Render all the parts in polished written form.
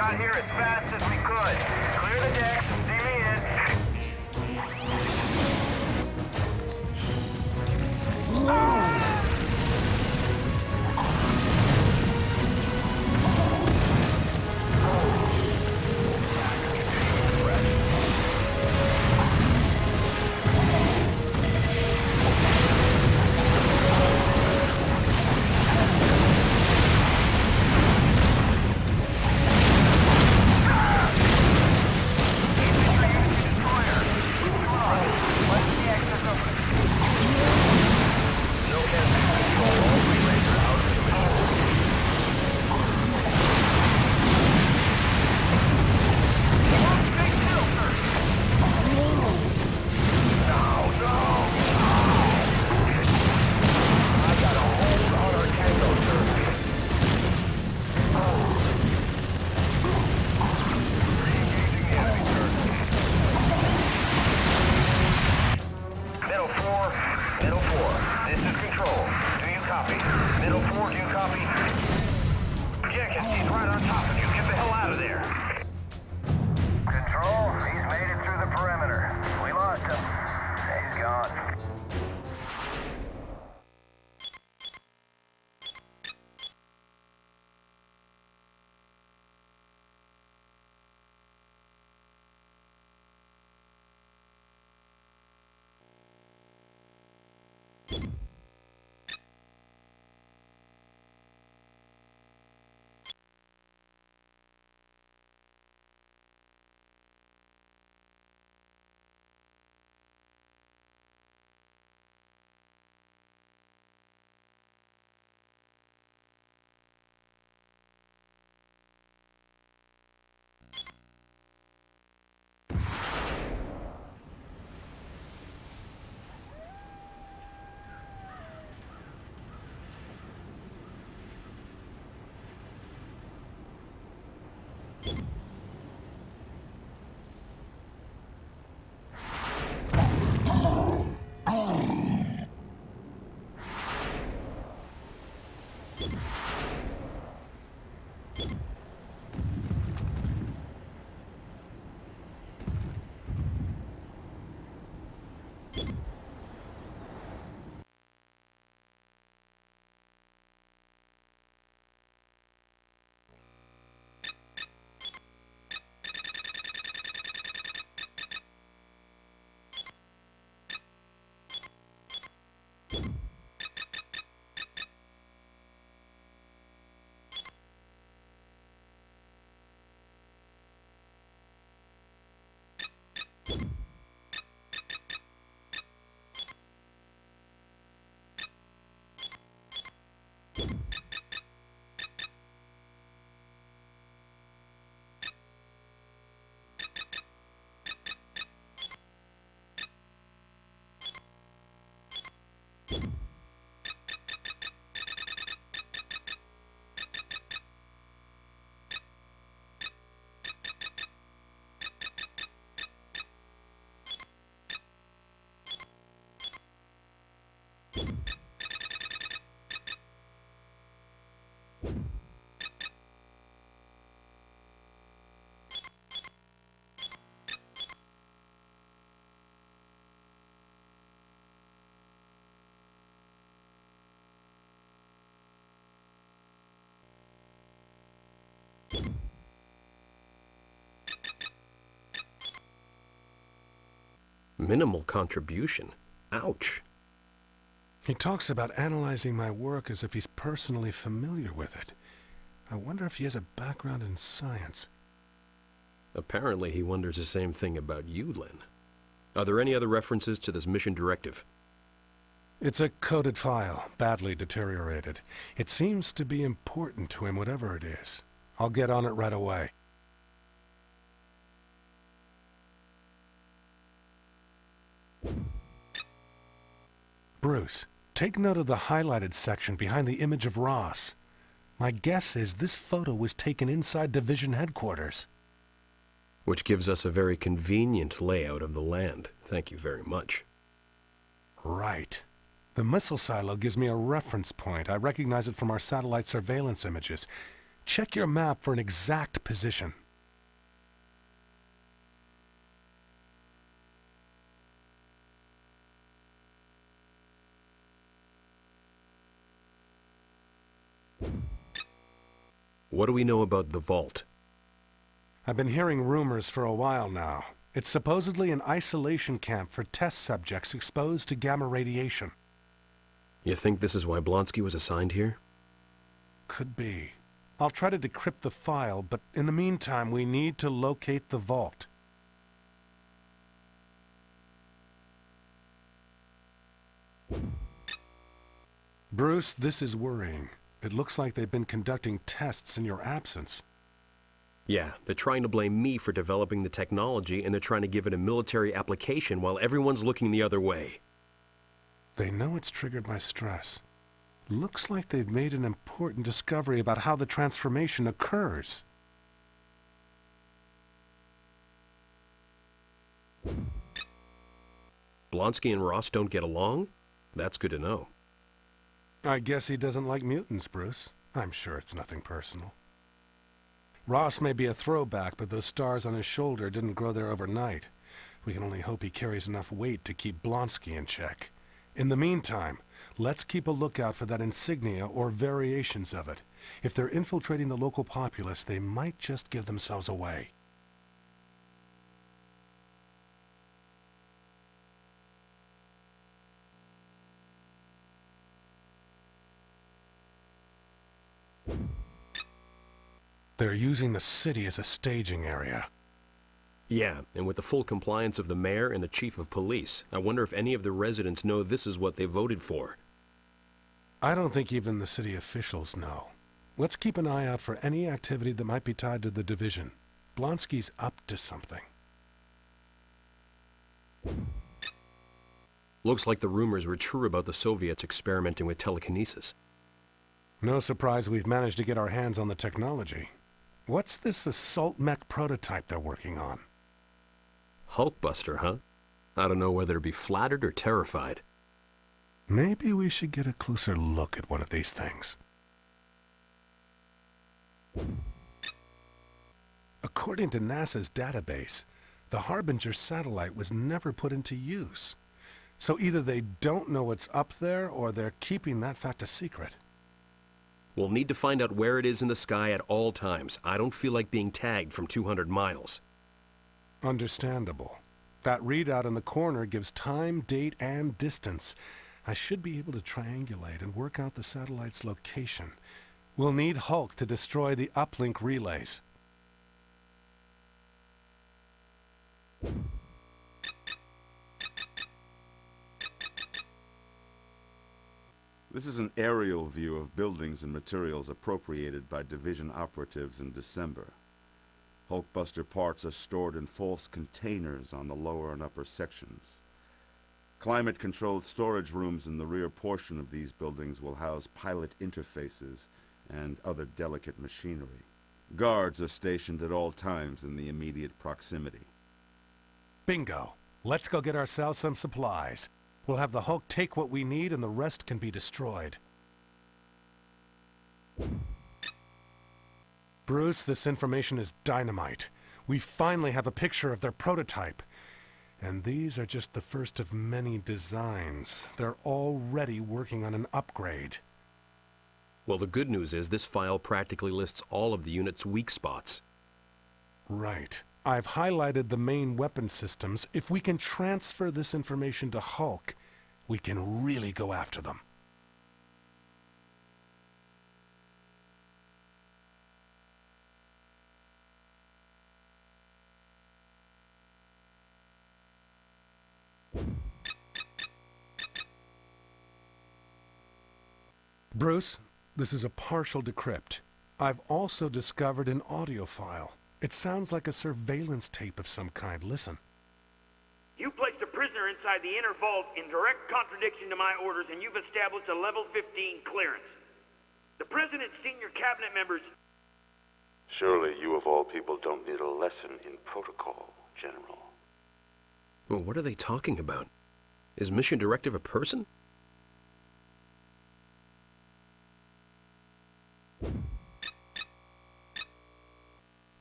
got here as fast as we could. Clear the deck, see me in. Minimal contribution? Ouch. He talks about analyzing my work as if he's personally familiar with it. I wonder if he has a background in science. Apparently he wonders the same thing about you, Lin. Are there any other references to this mission directive? It's a coded file, badly deteriorated. It seems to be important to him, whatever it is. I'll get on it right away. Bruce, take note of the highlighted section behind the image of Ross. My guess is this photo was taken inside Division headquarters. Which gives us a very convenient layout of the land. Thank you very much. Right. The missile silo gives me a reference point. I recognize it from our satellite surveillance images. Check your map for an exact position. What do we know about the vault? I've been hearing rumors for a while now. It's supposedly an isolation camp for test subjects exposed to gamma radiation. You think this is why Blonsky was assigned here? Could be. I'll try to decrypt the file, but in the meantime, we need to locate the vault. Bruce, this is worrying. It looks like they've been conducting tests in your absence. Yeah, they're trying to blame me for developing the technology, and they're trying to give it a military application while everyone's looking the other way. They know it's triggered by stress. Looks like they've made an important discovery about how the transformation occurs. Blonsky and Ross don't get along? That's good to know. I guess he doesn't like mutants, Bruce. I'm sure it's nothing personal. Ross may be a throwback, but those stars on his shoulder didn't grow there overnight. We can only hope he carries enough weight to keep Blonsky in check. In the meantime, let's keep a lookout for that insignia or variations of it. If they're infiltrating the local populace, they might just give themselves away. They're using the city as a staging area. Yeah, and with the full compliance of the mayor and the chief of police, I wonder if any of the residents know this is what they voted for. I don't think even the city officials know. Let's keep an eye out for any activity that might be tied to the division. Blonsky's up to something. Looks like the rumors were true about the Soviets experimenting with telekinesis. No surprise we've managed to get our hands on the technology. What's this assault mech prototype they're working on? Hulkbuster, huh? I don't know whether to be flattered or terrified. Maybe we should get a closer look at one of these things. According to NASA's database, the Harbinger satellite was never put into use. So either they don't know what's up there, or they're keeping that fact a secret. We'll need to find out where it is in the sky at all times. I don't feel like being tagged from 200 miles. Understandable. That readout in the corner gives time, date, and distance. I should be able to triangulate and work out the satellite's location. We'll need Hulk to destroy the uplink relays. This is an aerial view of buildings and materials appropriated by Division operatives in December. Hulkbuster parts are stored in false containers on the lower and upper sections. Climate-controlled storage rooms in the rear portion of these buildings will house pilot interfaces and other delicate machinery. Guards are stationed at all times in the immediate proximity. Bingo. Let's go get ourselves some supplies. We'll have the Hulk take what we need and the rest can be destroyed. Bruce, this information is dynamite. We finally have a picture of their prototype. And these are just the first of many designs. They're already working on an upgrade. Well, the good news is this file practically lists all of the unit's weak spots. Right. I've highlighted the main weapon systems. If we can transfer this information to Hulk, we can really go after them. Bruce, this is a partial decrypt. I've also discovered an audio file. It sounds like a surveillance tape of some kind. Listen. You placed a prisoner inside the inner vault in direct contradiction to my orders, and you've established a level 15 clearance. The president's senior cabinet members... Surely you of all people don't need a lesson in protocol, General. Well, what are they talking about? Is Mission Directive a person?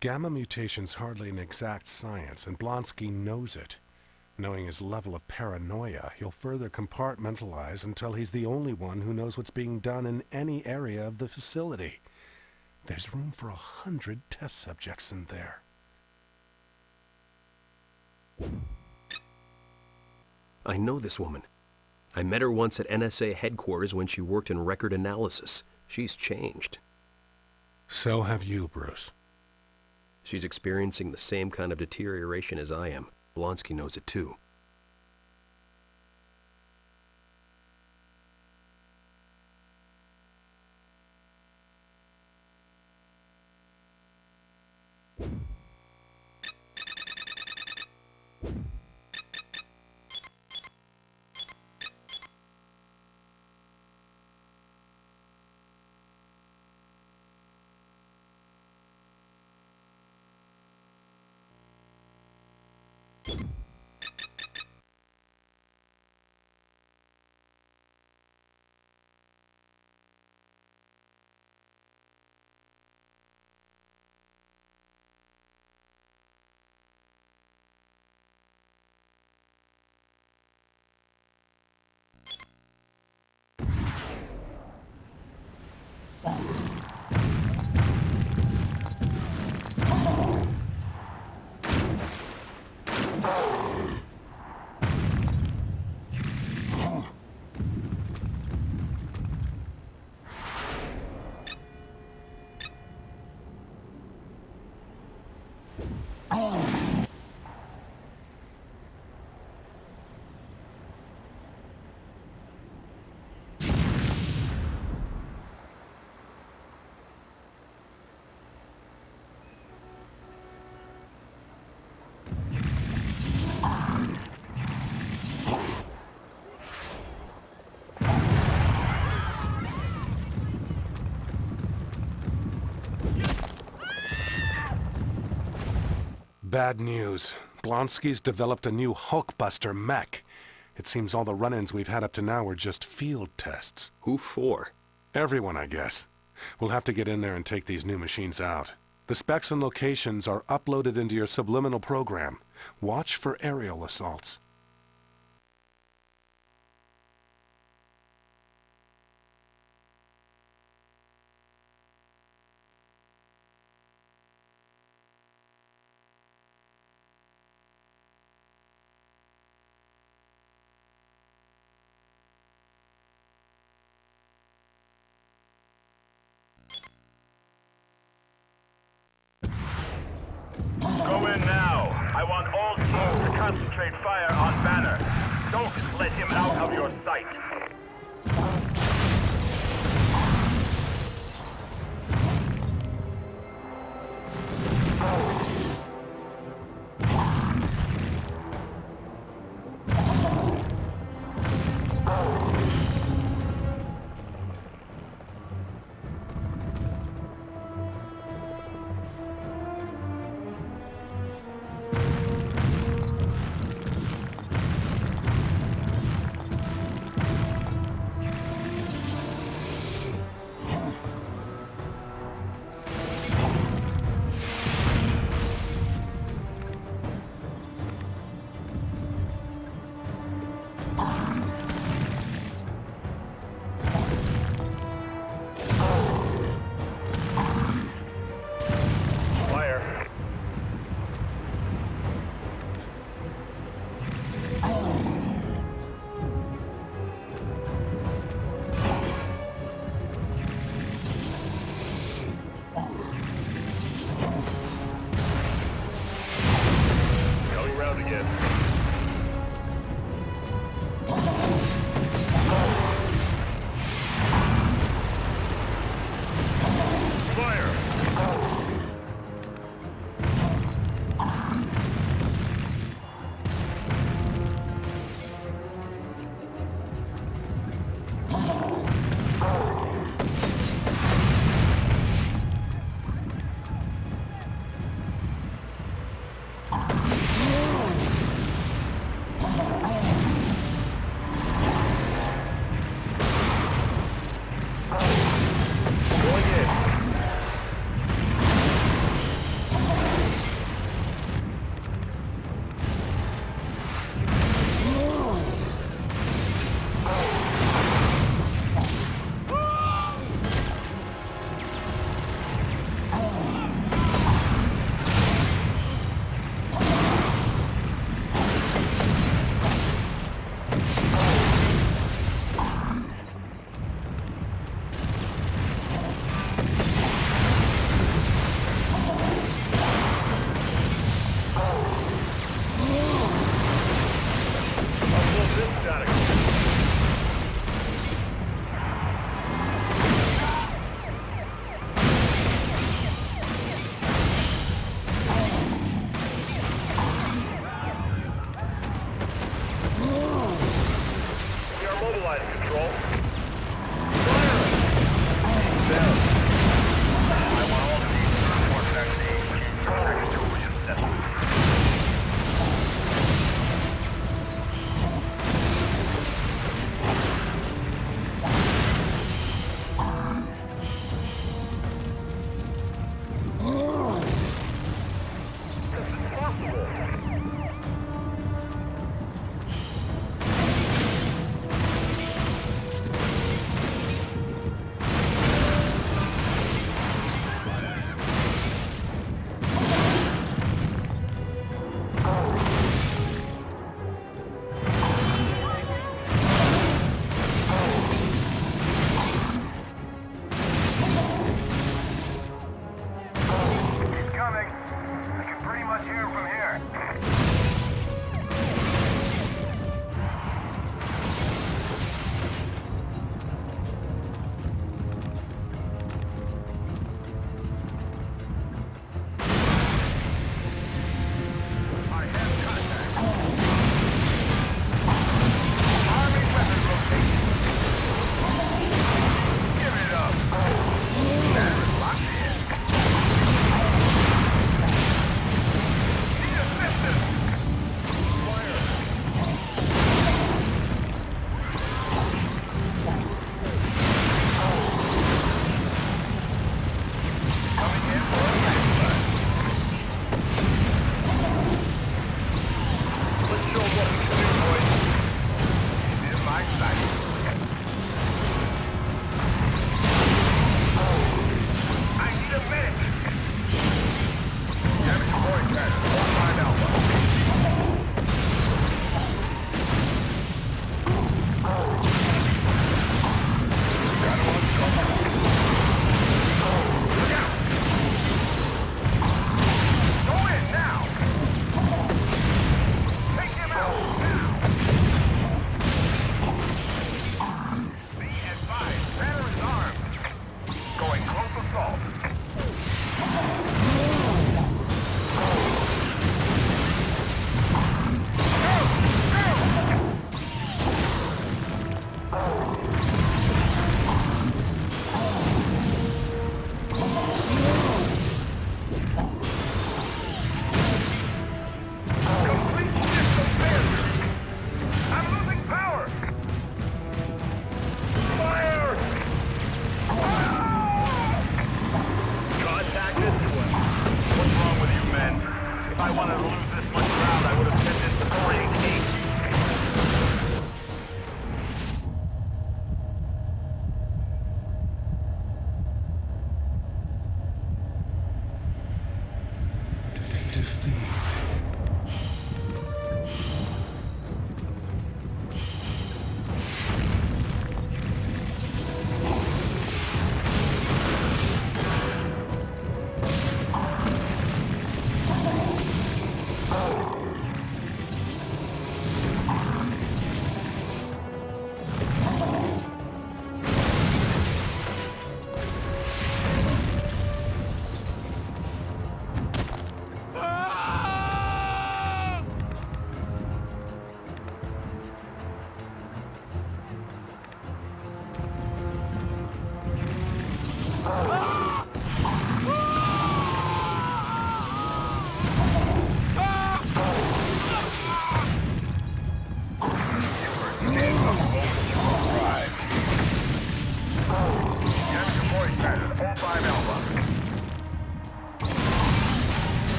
Gamma mutation's hardly an exact science, and Blonsky knows it. Knowing his level of paranoia, he'll further compartmentalize until he's the only one who knows what's being done in any area of the facility. There's room for 100 test subjects in there. I know this woman. I met her once at NSA headquarters when she worked in record analysis. She's changed. So have you, Bruce. She's experiencing the same kind of deterioration as I am. Blonsky knows it too. Bad news. Blonsky's developed a new Hulkbuster mech. It seems all the run-ins we've had up to now were just field tests. Who for? Everyone, I guess. We'll have to get in there and take these new machines out. The specs and locations are uploaded into your subliminal program. Watch for aerial assaults. Go in now. I want all teams to concentrate fire on Banner. Don't let him out of your sight.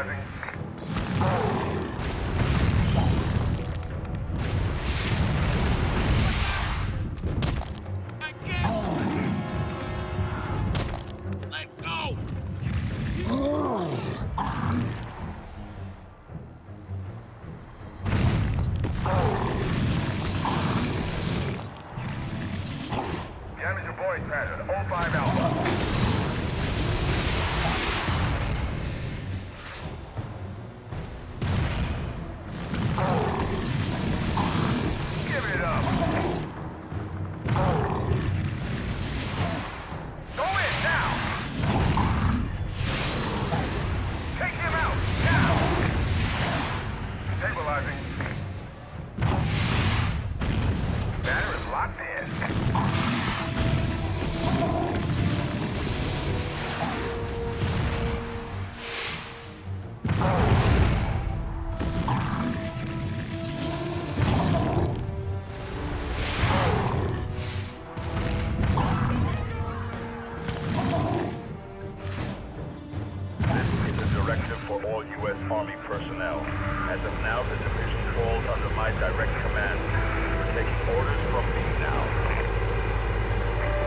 Stabilizing. Damage your boarding pattern. 05 Alpha. Give it up. Go in now. Take him out now. Stabilizing. Banner is locked in. This is a directive for all U.S. Army personnel. As of now, the division falls under my direct command. We're taking orders from me now.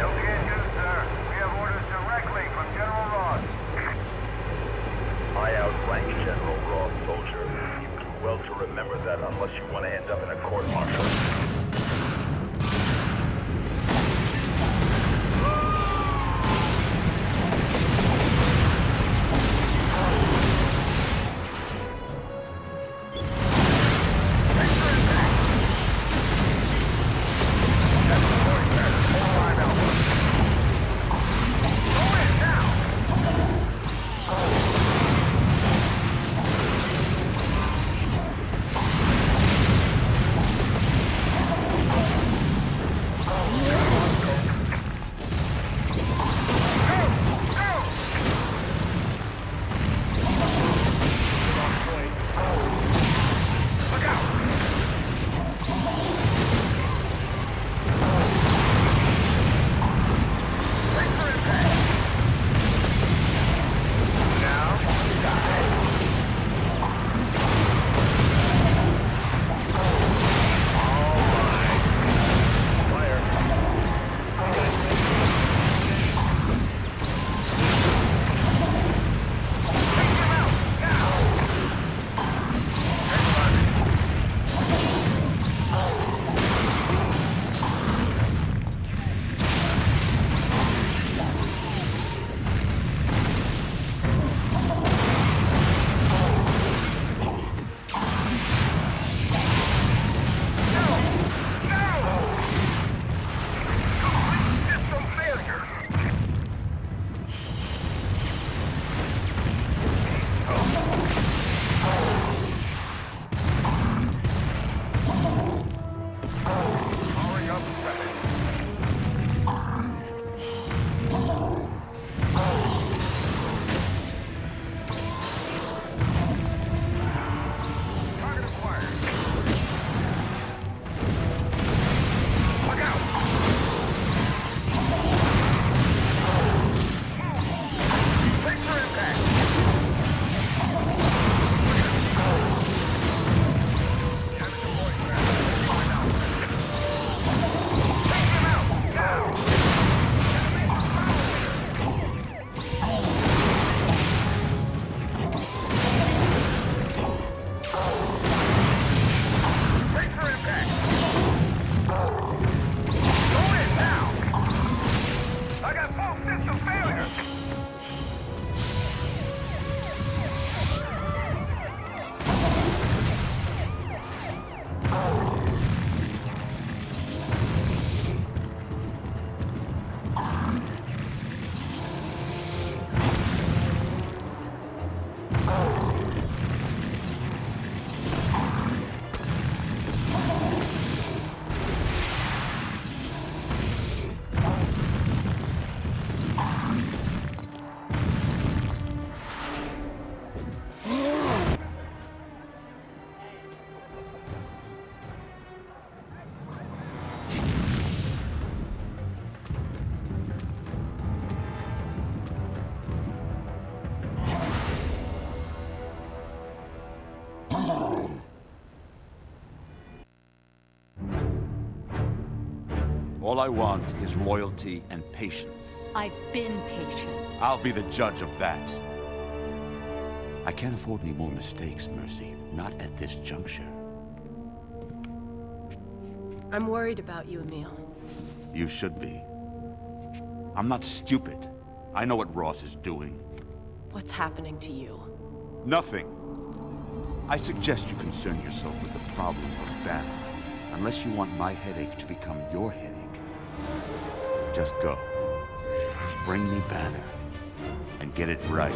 LTNU, sir. We have orders directly from General Ross. I outrank General Ross, soldier. You do well to remember that unless you want to end up in a court-martial. All I want is loyalty and patience. I've been patient. I'll be the judge of that. I can't afford any more mistakes, Mercy. Not at this juncture. I'm worried about you, Emil. You should be. I'm not stupid. I know what Ross is doing. What's happening to you? Nothing. I suggest you concern yourself with the problem of Banner. Unless you want my headache to become your headache. Just go. Bring me Banner. And get it right.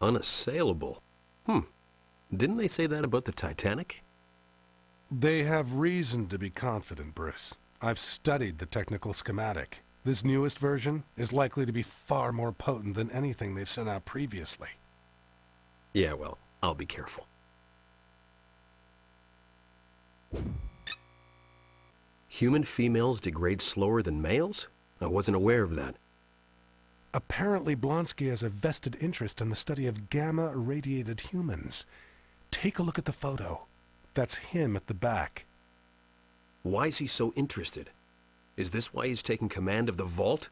Unassailable? Didn't they say that about the Titanic? They have reason to be confident, Bruce. I've studied the technical schematic. This newest version is likely to be far more potent than anything they've sent out previously. Yeah, well, I'll be careful. Human females degrade slower than males? I wasn't aware of that. Apparently, Blonsky has a vested interest in the study of gamma-irradiated humans. Take a look at the photo. That's him at the back. Why is he so interested? Is this why he's taking command of the Vault?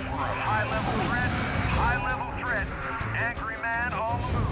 High-level threat. High-level threat. Angry man on the move.